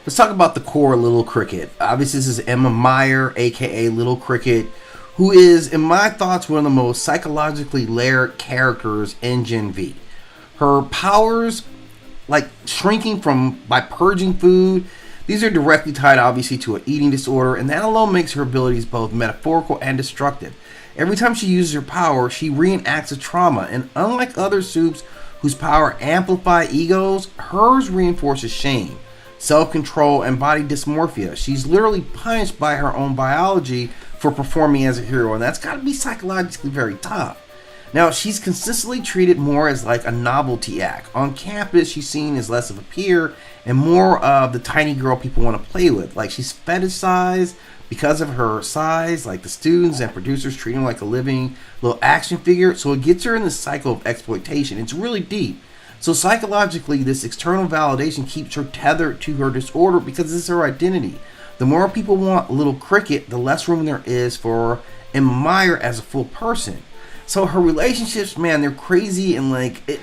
let's talk about the core Little Cricket. Obviously, this is Emma Meyer, aka Little Cricket, who is, in my thoughts, one of the most psychologically layered characters in Gen V. Her powers, like shrinking by purging food, these are directly tied, obviously, to an eating disorder, and that alone makes her abilities both metaphorical and destructive. Every time she uses her power, she reenacts a trauma, and unlike other supes whose power amplify egos, hers reinforces shame, self-control, and body dysmorphia. She's literally punished by her own biology for performing as a hero, and that's got to be psychologically very tough. Now, she's consistently treated more as like a novelty act. On campus, she's seen as less of a peer and more of the tiny girl people want to play with. Like, she's fetishized because of her size, like the students and producers treat her like a living little action figure. So it gets her in the cycle of exploitation. It's really deep. So psychologically, this external validation keeps her tethered to her disorder because it's her identity. The more people want Little Cricket, the less room there is for Emma Meyer as a full person. So her relationships, man, they're crazy, and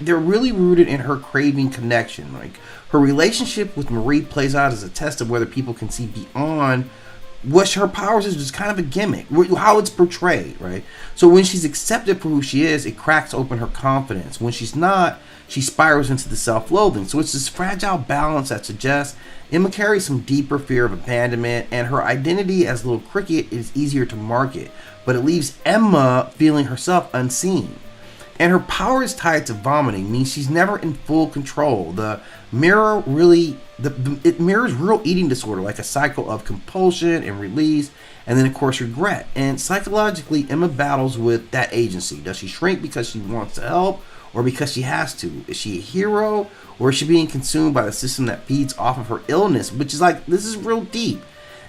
they're really rooted in her craving connection. Like, her relationship with Marie plays out as a test of whether people can see beyond what her powers is just kind of a gimmick, how it's portrayed, right? So when she's accepted for who she is, it cracks open her confidence. When she's not, she spirals into the self-loathing. So it's this fragile balance that suggests Emma carries some deeper fear of abandonment, and her identity as Little Cricket is easier to market, but it leaves Emma feeling herself unseen. And her power is tied to vomiting, means she's never in full control. It mirrors real eating disorder, like a cycle of compulsion and release, and then of course regret. And psychologically, Emma battles with that agency. Does she shrink because she wants to help, or because she has to? Is she a hero, or is she being consumed by the system that feeds off of her illness? Which is this is real deep.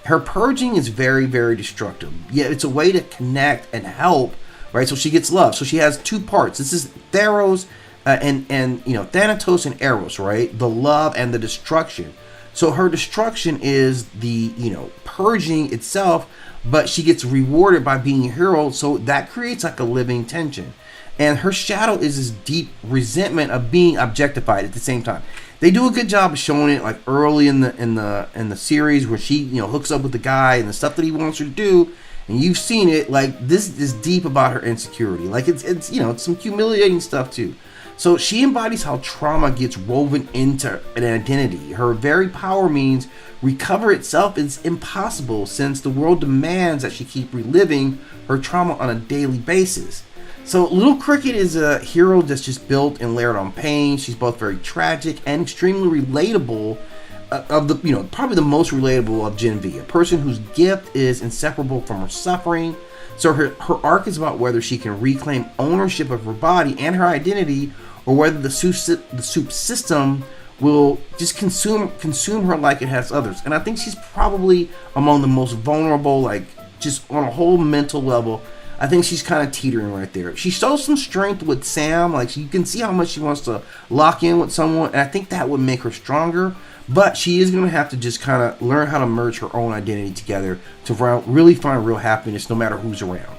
Her purging is very, very destructive. Yet it's a way to connect and help, right? So she gets love. So she has two parts. This is Theros and Thanatos and Eros, right? The love and the destruction. So her destruction is the purging itself, but she gets rewarded by being a hero. So that creates like a living tension. And her shadow is this deep resentment of being objectified at the same time. They do a good job of showing it like early in the series where she hooks up with the guy and the stuff that he wants her to do, and you've seen it. Like, this is deep about her insecurity. Like, it's some humiliating stuff too. So she embodies how trauma gets woven into an identity. Her very power means recover itself is impossible, since the world demands that she keep reliving her trauma on a daily basis. So Little Cricket is a hero that's just built and layered on pain. She's both very tragic and extremely relatable, probably the most relatable of Gen V. A person whose gift is inseparable from her suffering. So her arc is about whether she can reclaim ownership of her body and her identity, or whether the Supe system will just consume her like it has others. And I think she's probably among the most vulnerable, like just on a whole mental level. I think she's kind of teetering right there. She shows some strength with Sam. Like, you can see how much she wants to lock in with someone, and I think that would make her stronger. But she is going to have to just kind of learn how to merge her own identity together to really find real happiness no matter who's around.